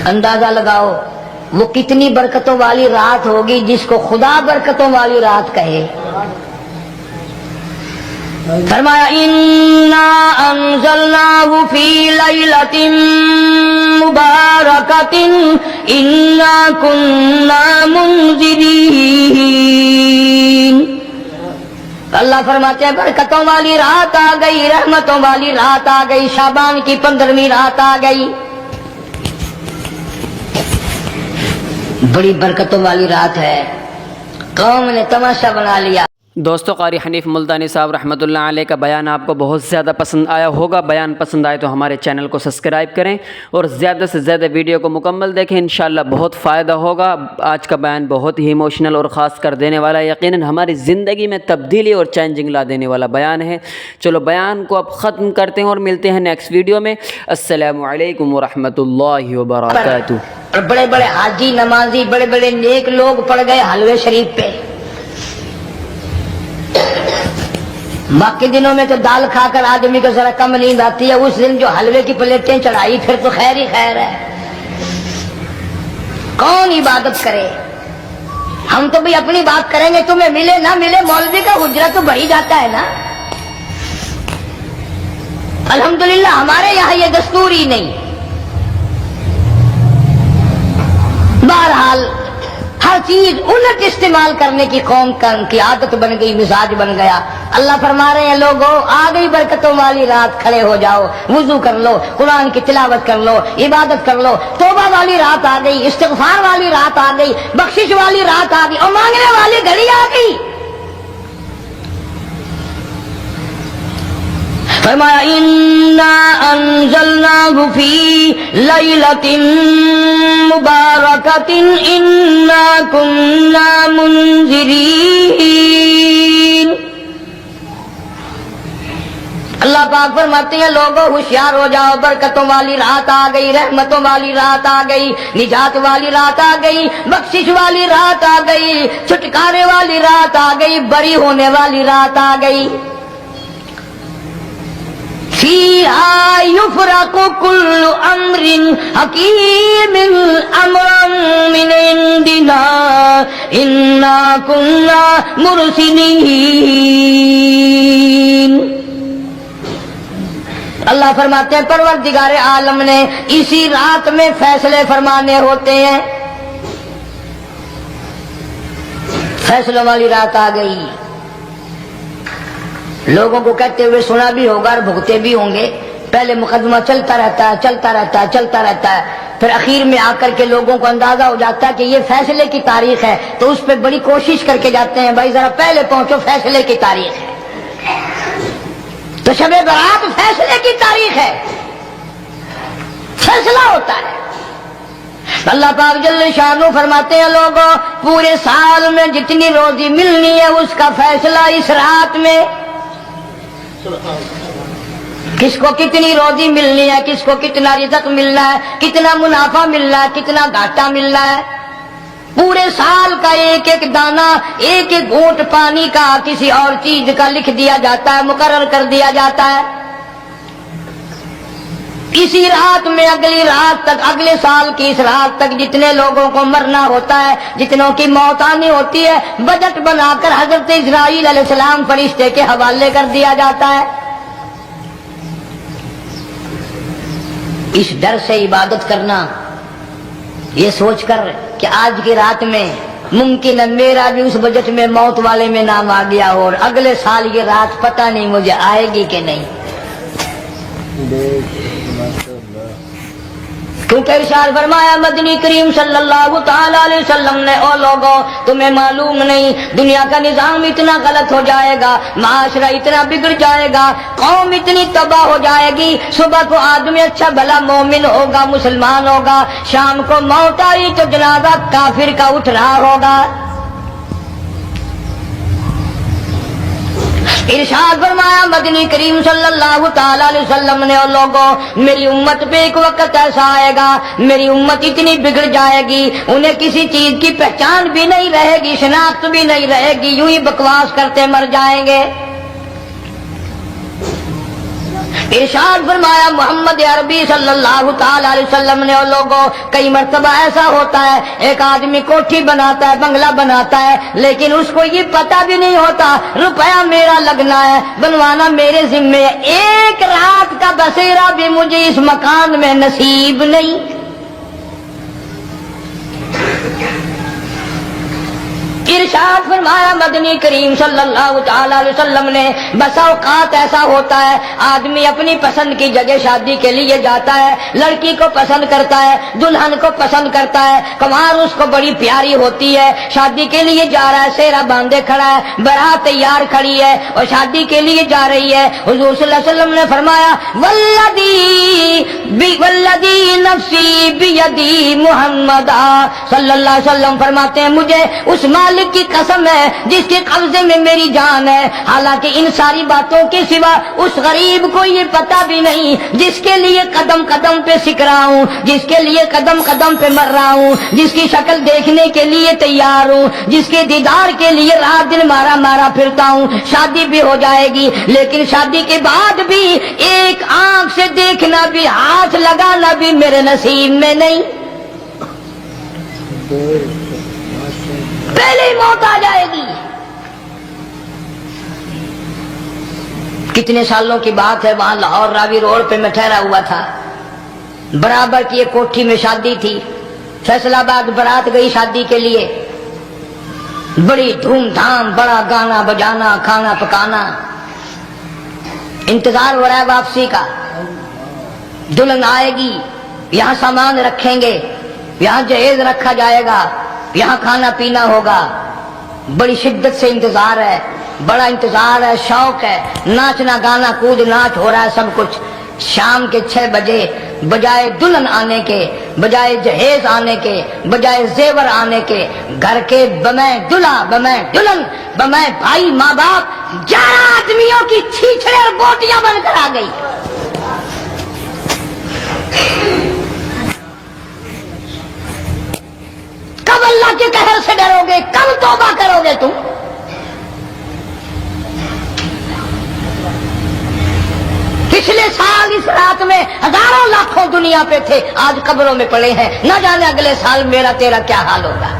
اندازہ لگاؤ وہ کتنی برکتوں والی رات ہوگی جس کو خدا برکتوں والی رات کہے. فرمایا انا انزلناہ فی لیلۃ مبارکۃ انا کنا منذرین. اللہ فرماتے ہیں برکتوں والی رات آ گئی، رحمتوں والی رات آ گئی، شعبان کی 15ویں رات آ گئی، بڑی برکتوں والی رات ہے. قوم نے تماشا بنا لیا. دوستو، قاری حنیف ملتانی صاحب رحمۃ اللہ علیہ کا بیان آپ کو بہت زیادہ پسند آیا ہوگا. بیان پسند آئے تو ہمارے چینل کو سبسکرائب کریں اور زیادہ سے زیادہ ویڈیو کو مکمل دیکھیں، انشاءاللہ بہت فائدہ ہوگا. آج کا بیان بہت ہی ایموشنل اور خاص کر دینے والا ہے، یقیناً ہماری زندگی میں تبدیلی اور چینجنگ لا دینے والا بیان ہے. چلو بیان کو اب ختم کرتے ہیں اور ملتے ہیں نیکسٹ ویڈیو میں. السلام علیکم ورحمۃ اللہ وبرکاتہ. اور بڑے بڑے حاجی نمازی بڑے بڑے نیک لوگ پڑ گئے حلوے شریف پہ. باقی دنوں میں تو دال کھا کر آدمی کو ذرا کم نیند آتی ہے، اس دن جو حلوے کی پلیٹیں چڑھائی پھر تو خیر ہی خیر ہے. کون عبادت کرے؟ ہم تو بھی اپنی بات کریں گے، تمہیں ملے نہ ملے مولوی کا حجرہ تو بڑھ ہی جاتا ہے نا. الحمدللہ ہمارے یہاں یہ دستور ہی نہیں. بہرحال ہر چیز الٹ استعمال کرنے کی قوم کی عادت بن گئی، مزاج بن گیا. اللہ فرما رہے ہیں لوگوں آ گئی برکتوں والی رات، کھڑے ہو جاؤ، وضو کر لو، قرآن کی تلاوت کر لو، عبادت کر لو. توبہ والی رات آ گئی، استغفار والی رات آ گئی، بخشش والی رات آ گئی، اور مانگنے والی گھڑی آ گئی. فرمایا انا انزلناہ فی لیلۃ مبارکۃ انا کنا منذرین. اللہ پاک فرماتے ہیں لوگوں ہوشیار ہو جاؤ، برکتوں والی رات آ گئی، رحمتوں والی رات آ گئی، نجات والی رات آ گئی، بخشش والی رات آ گئی، چھٹکارے والی رات آ گئی، بری ہونے والی رات آ گئی. فیہا یفرق کل امر حکیم امرا من عندنا انا کنا مرسلین. اللہ فرماتے ہیں پروردگار عالم نے اسی رات میں فیصلے فرمانے ہوتے ہیں. فیصلوں والی رات آ گئی. لوگوں کو کہتے ہوئے سنا بھی ہوگا اور بھگتے بھی ہوں گے. پہلے مقدمہ چلتا رہتا ہے، چلتا رہتا ہے، چلتا رہتا ہے، پھر اخیر میں آ کر کے لوگوں کو اندازہ ہو جاتا ہے کہ یہ فیصلے کی تاریخ ہے، تو اس پہ بڑی کوشش کر کے جاتے ہیں بھائی ذرا پہلے پہنچو، فیصلے کی تاریخ ہے. تو شب برات فیصلے کی تاریخ ہے، فیصلہ ہوتا ہے. اللہ پاک جل شانہ فرماتے ہیں لوگوں پورے سال میں جتنی روزی ملنی ہے اس کا فیصلہ اس رات میں. کس کو کتنی روزی ملنی ہے، کس کو کتنا رزق ملنا ہے، کتنا منافع ملنا ہے، کتنا گھاٹا ملنا ہے. پورے سال کا ایک ایک دانہ، ایک ایک گھونٹ پانی کا کسی اور چیز کا لکھ دیا جاتا ہے، مقرر کر دیا جاتا ہے. اسی رات میں اگلی رات تک، اگلے سال کی اس رات تک جتنے لوگوں کو مرنا ہوتا ہے، جتنوں کی موت آنی ہوتی ہے، بجٹ بنا کر حضرت اسرائیل علیہ السلام فرشتے کے حوالے کر دیا جاتا ہے. اس ڈر سے عبادت کرنا، یہ سوچ کر کہ آج کی رات میں ممکن ہے میرا بھی اس بجٹ میں موت والے میں نام آ گیا ہو، اور اگلے سال یہ رات پتہ نہیں مجھے آئے گی کہ نہیں. کیونکہ ارشاد فرمایا مدنی کریم صلی اللہ تعالی علیہ وسلم نے او لوگوں تمہیں معلوم نہیں دنیا کا نظام اتنا غلط ہو جائے گا، معاشرہ اتنا بگڑ جائے گا، قوم اتنی تباہ ہو جائے گی. صبح کو آدمی اچھا بھلا مومن ہوگا، مسلمان ہوگا، شام کو موت آئی تو جنازہ کافر کا اٹھ رہا ہوگا. ارشاد فرمایا مدنی کریم صلی اللہ تعالی علیہ وسلم نے اور لوگوں میری امت پہ ایک وقت ایسا آئے گا، میری امت اتنی بگڑ جائے گی انہیں کسی چیز کی پہچان بھی نہیں رہے گی، شناخت بھی نہیں رہے گی، یوں ہی بکواس کرتے مر جائیں گے. ارشاد فرمایا محمد عربی صلی اللہ تعالی علیہ وسلم نے، اور لوگوں کئی مرتبہ ایسا ہوتا ہے ایک آدمی کوٹھی بناتا ہے، بنگلہ بناتا ہے، لیکن اس کو یہ پتہ بھی نہیں ہوتا روپیہ میرا لگنا ہے، بنوانا میرے ذمے ہے، ایک رات کا بسیرا بھی مجھے اس مکان میں نصیب نہیں۔ ارشاد فرمایا مدنی کریم صلی اللہ تعالی علیہ وسلم نے، بسا اوقات ایسا ہوتا ہے آدمی اپنی پسند کی جگہ شادی کے لیے جاتا ہے، لڑکی کو پسند کرتا ہے، دلہن کو پسند کرتا ہے، کمار اس کو بڑی پیاری ہوتی ہے، شادی کے لیے جا رہا ہے، سیرا باندھے کھڑا ہے، بارات تیار کھڑی ہے اور شادی کے لیے جا رہی ہے۔ حضور صلی اللہ علیہ وسلم نے فرمایا والذی نفسی بیدی، محمد صلی اللہ علیہ وسلم فرماتے ہیں مجھے اس مالک کی قسم ہے جس کے قبضے میں میری جان ہے، حالانکہ ان ساری باتوں کے سوا اس غریب کو یہ پتہ بھی نہیں جس کے لیے قدم قدم پہ سیکھ رہا ہوں، جس کے لیے قدم قدم پہ مر رہا ہوں، جس کی شکل دیکھنے کے لیے تیار ہوں، جس کے دیدار کے لیے رات دن مارا مارا پھرتا ہوں۔ شادی بھی ہو جائے گی لیکن شادی کے بعد بھی ایک آنکھ سے دیکھنا بھی، ہاتھ لگانا بھی میرے نصیب میں نہیں، پہلے ہی موت آ جائے گی۔ کتنے سالوں کی بات ہے، وہاں لاہور راوی روڈ پہ میں ٹھہرا ہوا تھا، برابر کی ایک کوٹھی میں شادی تھی، فیصل آباد برات گئی شادی کے لیے، بڑی دھوم دھام، بڑا گانا بجانا، کھانا پکانا، انتظار ہو رہا ہے واپسی کا، دلہن آئے گی، یہاں سامان رکھیں گے، یہاں جہیز رکھا جائے گا، یہاں کھانا پینا ہوگا، بڑی شدت سے انتظار ہے، بڑا انتظار ہے، شوق ہے، ناچنا گانا کود ناچ ہو رہا ہے سب کچھ۔ شام کے 6 بجے بجائے دلہن آنے کے، بجائے جہیز آنے کے، بجائے زیور آنے کے، گھر کے بمیں دلہا، بمیں دلہن، بمیں بھائی ماں باپ 11 آدمیوں کی چھیچڑے اور بوٹیاں بن کر آ گئی۔ کب اللہ کے قہر سے ڈرو گے؟ کب توبہ کرو گے تم؟ پچھلے سال اس رات میں ہزاروں لاکھوں دنیا پہ تھے، آج قبروں میں پڑے ہیں، نہ جانے اگلے سال میرا تیرا کیا حال ہوگا۔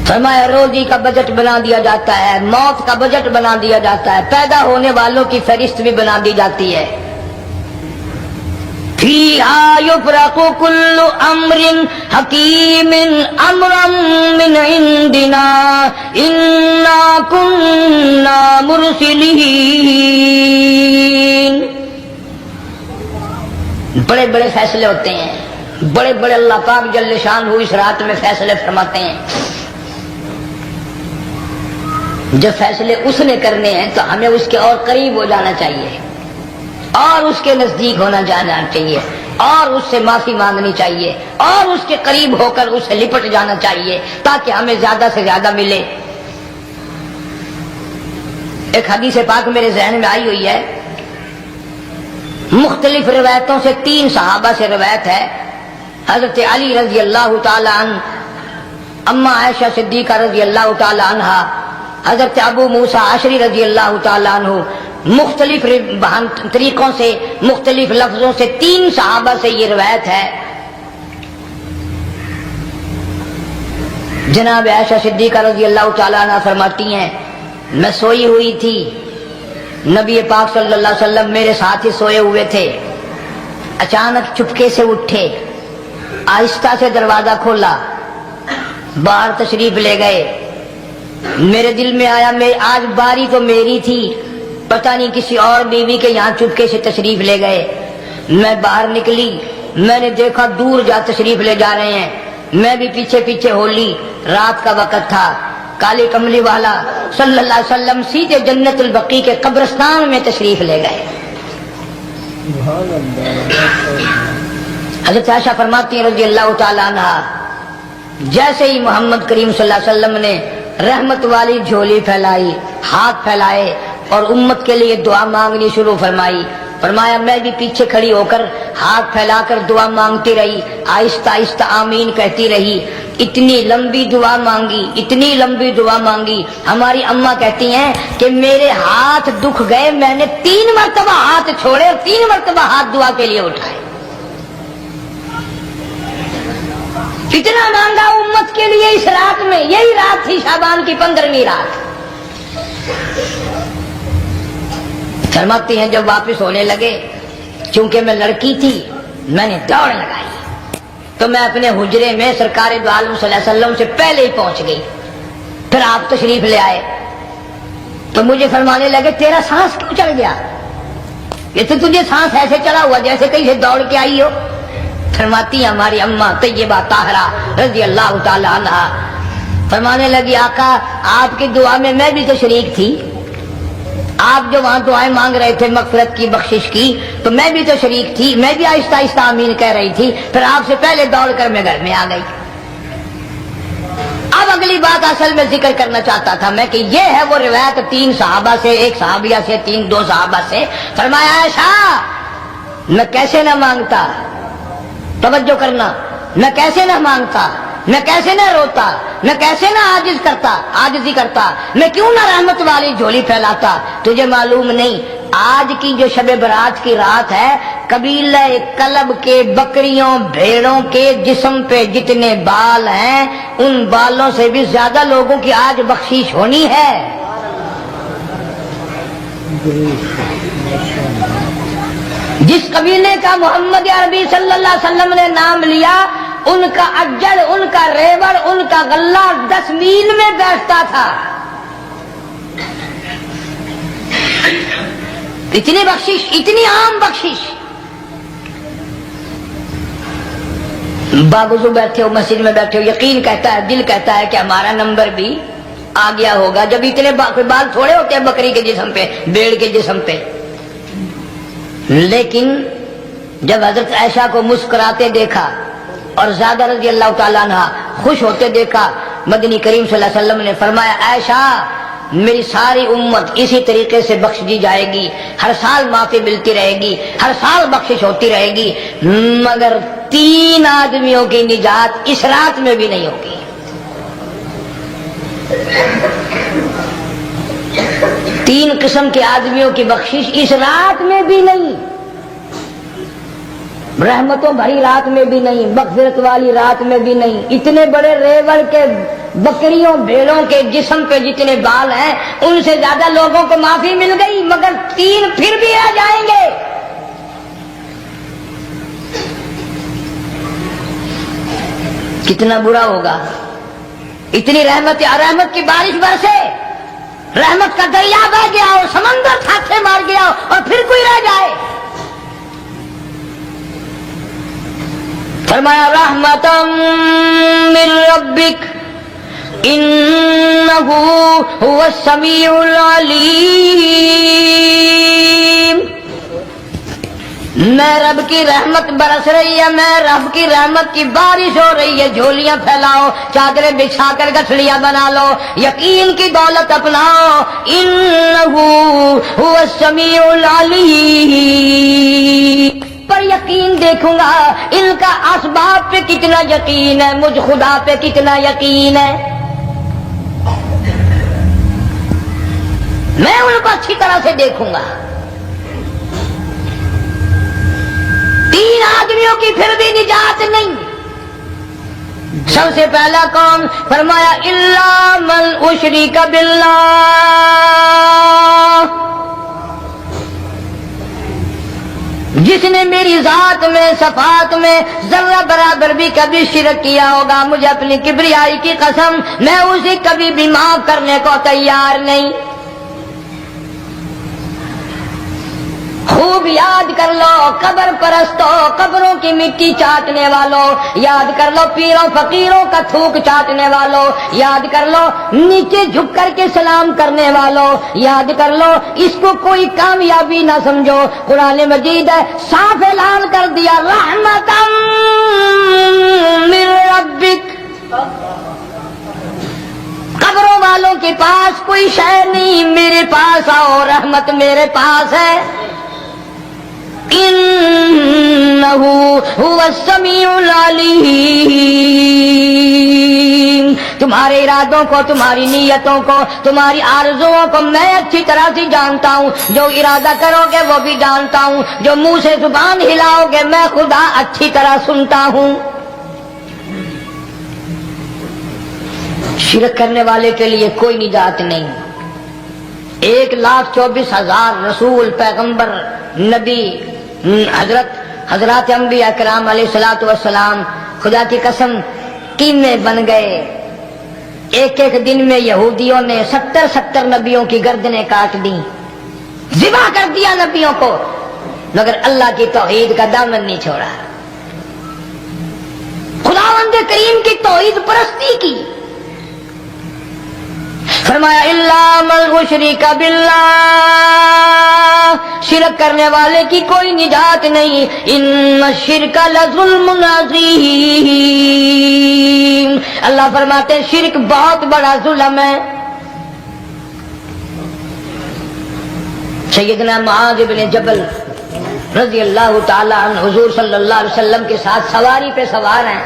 فرمایا روزی کا بجٹ بنا دیا جاتا ہے، موت کا بجٹ بنا دیا جاتا ہے، پیدا ہونے والوں کی فہرست بھی بنا دی جاتی ہے۔ فیہا یفرق کل امر حکیم امرا من عندنا انا کنا مرسلین۔ بڑے بڑے فیصلے ہوتے ہیں، بڑے بڑے اللہ پاک جل شان ہو اس رات میں فیصلے فرماتے ہیں۔ جب فیصلے اس نے کرنے ہیں تو ہمیں اس کے اور قریب ہو جانا چاہیے، اور اس کے نزدیک ہونا جانا چاہیے، اور اس سے معافی مانگنی چاہیے، اور اس کے قریب ہو کر اس سے لپٹ جانا چاہیے تاکہ ہمیں زیادہ سے زیادہ ملے۔ ایک حدیث پاک میرے ذہن میں آئی ہوئی ہے، مختلف روایتوں سے 3 صحابہ سے روایت ہے، حضرت علی رضی اللہ تعالی عنہ، اما عائشہ صدیقہ رضی اللہ تعالی عنہا، حضرت ابو موسیٰ عشری رضی اللہ تعالی عنہ، مختلف طریقوں سے، مختلف لفظوں سے 3 صحابہ سے یہ روایت ہے۔ جناب عائشہ صدیقہ رضی اللہ تعالی عنہ فرماتی ہیں میں سوئی ہوئی تھی، نبی پاک صلی اللہ علیہ وسلم میرے ساتھ ہی سوئے ہوئے تھے، اچانک چپکے سے اٹھے، آہستہ سے دروازہ کھولا، باہر تشریف لے گئے۔ میرے دل میں آیا آج باری تو میری تھی، پتہ نہیں کسی اور بیوی کے یہاں چپکے سے تشریف لے گئے۔ میں باہر نکلی، میں نے دیکھا دور جا تشریف لے جا رہے ہیں، میں بھی پیچھے پیچھے ہو لی۔ رات کا وقت تھا، کالے کملی والا صلی اللہ علیہ وسلم سیدھے جنت البقیع کے قبرستان میں تشریف لے گئے۔ حضرت عائشہ فرماتی ہیں رضی اللہ تعالی عنہ، جیسے ہی محمد کریم صلی اللہ علیہ وسلم نے رحمت والی جھولی پھیلائی، ہاتھ پھیلائے اور امت کے لیے دعا مانگنی شروع فرمائی، فرمایا میں بھی پیچھے کھڑی ہو کر ہاتھ پھیلا کر دعا مانگتی رہی، آہستہ آہستہ آمین کہتی رہی۔ اتنی لمبی دعا مانگی، اتنی لمبی دعا مانگی. ہماری اماں کہتی ہیں کہ میرے ہاتھ دکھ گئے، میں نے 3 مرتبہ ہاتھ چھوڑے اور 3 مرتبہ ہاتھ دعا کے لیے اٹھائے. کتنا مانگا امت کے لیے اس رات میں. یہی رات تھی شعبان کی 15ویں رات. فرماتی ہیں جب واپس ہونے لگے، چونکہ میں لڑکی تھی میں نے دوڑ لگائی تو میں اپنے حجرے میں سرکار دو عالم صلی اللہ علیہ وسلم سے پہلے ہی پہنچ گئی. پھر آپ تشریف لے آئے تو مجھے فرمانے لگے تیرا سانس کیوں چڑھ گیا؟ یہ تو تجھے سانس ایسے چڑھا ہوا جیسے کہیں سے دوڑ کے آئی ہو. فرماتی ہیں ہماری اماں طیبہ طاہرہ رضی اللہ تعالی عنہا، فرمانے لگی آقا آپ کی دعا میں میں بھی تو شریک تھی. آپ جو وہاں دعائیں مانگ رہے تھے مغفرت کی، بخشش کی، تو میں بھی تو شریک تھی. میں بھی آہستہ آہستہ آمین کہہ رہی تھی. پھر آپ سے پہلے دوڑ کر میں گھر میں آ گئی. اب اگلی بات اصل میں ذکر کرنا چاہتا تھا میں کہ یہ ہے وہ روایت 3 صحابہ سے، 1 صحابیہ سے، 2 صحابہ سے. فرمایا عائشہ میں کیسے نہ مانگتا، توجہ کرنا، میں کیسے نہ مانگتا، میں کیسے نہ روتا، میں کیسے نہ عاجزی کرتا، میں کیوں نہ رحمت والی جھولی پھیلاتا. تجھے معلوم نہیں آج کی جو شب برات کی رات ہے، قبیلہ کلب کے بکریوں بھیڑوں کے جسم پہ جتنے بال ہیں ان بالوں سے بھی زیادہ لوگوں کی آج بخشش ہونی ہے. جس قبیلے کا محمد عربی صلی اللہ علیہ وسلم نے نام لیا، ان کا اجڑ، ان کا ریوڑ، ان کا غلہ 10 میل میں بیٹھتا تھا. اتنی بخشش، اتنی عام بخشش. باوضو بیٹھے ہو، مسجد میں بیٹھے ہو، یقین کہتا ہے، دل کہتا ہے کہ ہمارا نمبر بھی آ گیا ہوگا. جب اتنے بال تھوڑے ہوتے ہیں بکری کے جسم پہ، بھیڑ کے جسم پہ. لیکن جب حضرت عائشہ کو مسکراتے دیکھا اور زیادہ رضی اللہ تعالیٰ عنہ خوش ہوتے دیکھا، مدنی کریم صلی اللہ علیہ وسلم نے فرمایا عائشہ میری ساری امت اسی طریقے سے بخش دی جائے گی، ہر سال معافی ملتی رہے گی، ہر سال بخشش ہوتی رہے گی، مگر 3 آدمیوں کی نجات اس رات میں بھی نہیں ہوگی. 3 قسم کے آدمیوں کی بخشش اس رات میں بھی نہیں، رحمتوں بھری رات میں بھی نہیں، مغفرت والی رات میں بھی نہیں. اتنے بڑے ریوڑ کے بکریوں بھیڑوں کے جسم پہ جتنے بال ہیں ان سے زیادہ لوگوں کو معافی مل گئی، مگر 3 پھر بھی آ جائیں گے. کتنا برا ہوگا. اتنی رحمت کی بارش برسے، رحمت کا دریا بہ گیا اور سمندر تھاکے مار گیا اور پھر کوئی رہ جائے. فرمایا رحمتا من ربک انہ هو السمیع العلیم. میں رب کی رحمت برس رہی ہے، میں رب کی رحمت کی بارش ہو رہی ہے. جھولیاں پھیلاؤ، چادریں بچھا کر گٹھڑیاں بنا لو، یقین کی دولت اپناؤ. انہ هو السمیع العلیم پر یقین دیکھوں گا ان کا اسباب پہ کتنا یقین ہے، مجھ خدا پہ کتنا یقین ہے. میں ان کو اچھی طرح سے دیکھوں گا. 3 آدمیوں کی پھر بھی نجات نہیں. سب سے پہلا کون؟ فرمایا الا من اشرک باللہ، جس نے میری ذات میں صفات میں ذرہ برابر بھی کبھی شرک کیا ہوگا، مجھے اپنی کبریائی کی قسم میں اسے کبھی بھی معاف کرنے کو تیار نہیں. خوب یاد کر لو قبر پرستوں، قبروں کی مٹی چاٹنے والوں، یاد کر لو پیروں فقیروں کا تھوک چاٹنے والوں، یاد کر لو نیچے جھک کر کے سلام کرنے والوں، یاد کر لو اس کو کوئی کامیابی نہ سمجھو. قرآن مجید ہے صاف اعلان کر دیا رحمتا من ربک. قبروں والوں کے پاس کوئی شے نہیں، میرے پاس آؤ، رحمت میرے پاس ہے. انہ هو السمیع العلیم. تمہارے ارادوں کو، تمہاری نیتوں کو، تمہاری آرزوؤں کو میں اچھی طرح سے جانتا ہوں. جو ارادہ کرو گے وہ بھی جانتا ہوں، جو منہ سے زبان ہلاؤ گے میں خدا اچھی طرح سنتا ہوں. شرک کرنے والے کے لیے کوئی نجات نہیں. 1,24,000 رسول، پیغمبر، نبی، حضرات انبیاء کرام علیہ الصلوۃ والسلام خدا کی قسم کینے بن گئے. ایک ایک دن میں یہودیوں نے 70 نبیوں کی گردنیں کاٹ دی، ذبح کر دیا نبیوں کو، مگر اللہ کی توحید کا دامن نہیں چھوڑا. خداوند کریم کی توحید پرستی کی. فرمایا الا من اشرک باللہ، شرک کرنے والے کی کوئی نجات نہیں. ان الشرک لظلم عظیم، اللہ فرماتے ہیں شرک بہت بڑا ظلم ہے. سیدنا معاذ بن جبل رضی اللہ تعالی عنہ حضور صلی اللہ علیہ وسلم کے ساتھ سواری پہ سوار ہیں.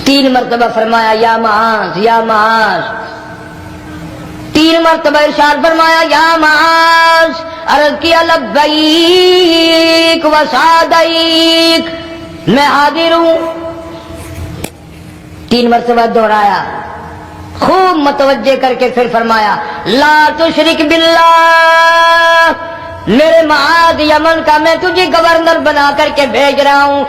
3 مرتبہ فرمایا یا معاذ یا معاذ، 3 مرتبہ ارشاد فرمایا یا معاذ، عرض کیا لبیک و سعدیک، میں حاضر ہوں. 3 مرتبہ دہرایا، خوب متوجہ کر کے پھر فرمایا لا تشرک باللہ، میرے معاذ یمن کا میں تجھے گورنر بنا کر کے بھیج رہا ہوں،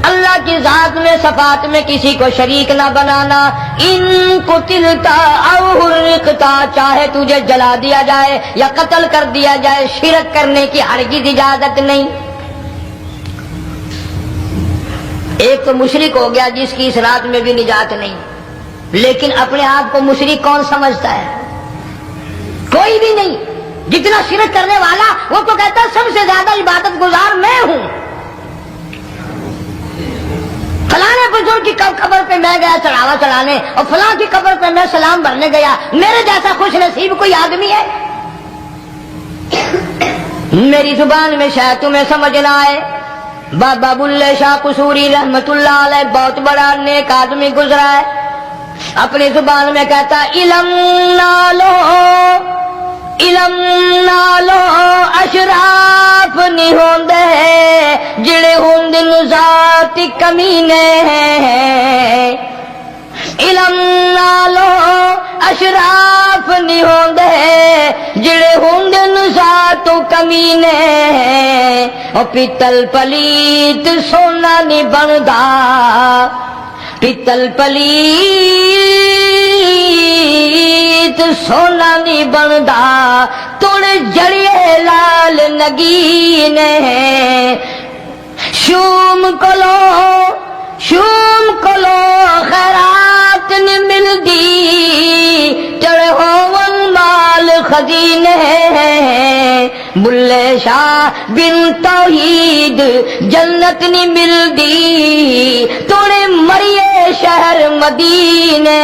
اللہ کی ذات میں صفات میں کسی کو شریک نہ بنانا. ان قتلتا او حرقتا، چاہے تجھے جلا دیا جائے یا قتل کر دیا جائے، شرک کرنے کی ہرگز اجازت نہیں. ایک تو مشرک ہو گیا جس کی اس رات میں بھی نجات نہیں، لیکن اپنے آپ کو مشرک کون سمجھتا ہے؟ کوئی بھی نہیں. جتنا شرک کرنے والا وہ تو کہتا ہے سب سے زیادہ عبادت گزار میں ہوں. فلاں بزرگ کی قبر پہ میں گیا چڑھاوا چڑھانے اور فلاں کی قبر پہ میں سلام بھرنے گیا، میرے جیسا خوش نصیب کوئی آدمی ہے؟ میری زبان میں شاید تمہیں سمجھ نہ آئے، بابا بلے شاہ قصوری رحمت اللہ علیہ بہت بڑا نیک آدمی گزرا ہے، اپنی زبان میں کہتا علم نالو علم نالو اشراف نہیں ہوندے جڑے ہوندے ذات کمینے، علم نالو اشراف نہیں ہوندے جڑے ہوندے ذات کمینے، او پیتل پلیت سونا نہیں بندا، پیتل پلیت سونا نہیں بندا، توڑ جڑیے لال نگینے، شوم کلو خیرات نہیں ملدی، چڑے ہون مال خزینے، بلے شاہ بن توحید جنت نہیں ملدی، توڑے مریے شہر مدینے،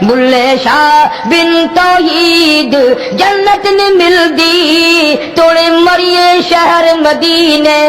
بلے شاہ بن توحید جنت نہیں ملدی، توڑے مریے شہر مدینے.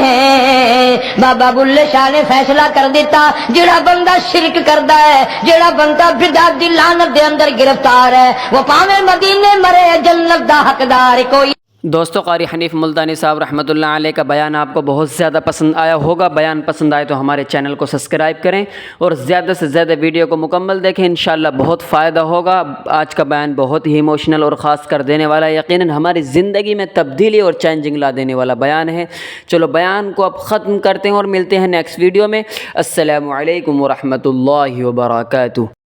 بابا بلے شاہ نے فیصلہ کر دیتا جڑا بندہ شرک کردا ہے، جڑا بندہ بدعت دی لعنت دے اندر گرفتار ہے، وہ پاویں مدینے مرے جنت دا حقدار کوئی. دوستو قاری حنیف ملتانی صاحب رحمۃ اللہ علیہ کا بیان آپ کو بہت زیادہ پسند آیا ہوگا. بیان پسند آئے تو ہمارے چینل کو سبسکرائب کریں اور زیادہ سے زیادہ ویڈیو کو مکمل دیکھیں، انشاءاللہ بہت فائدہ ہوگا. آج کا بیان بہت ہی ایموشنل اور خاص کر دینے والا، یقیناً ہماری زندگی میں تبدیلی اور چینجنگ لا دینے والا بیان ہے. چلو بیان کو اب ختم کرتے ہیں اور ملتے ہیں نیکسٹ ویڈیو میں. السلام علیکم ورحمۃ اللہ وبرکاتہ.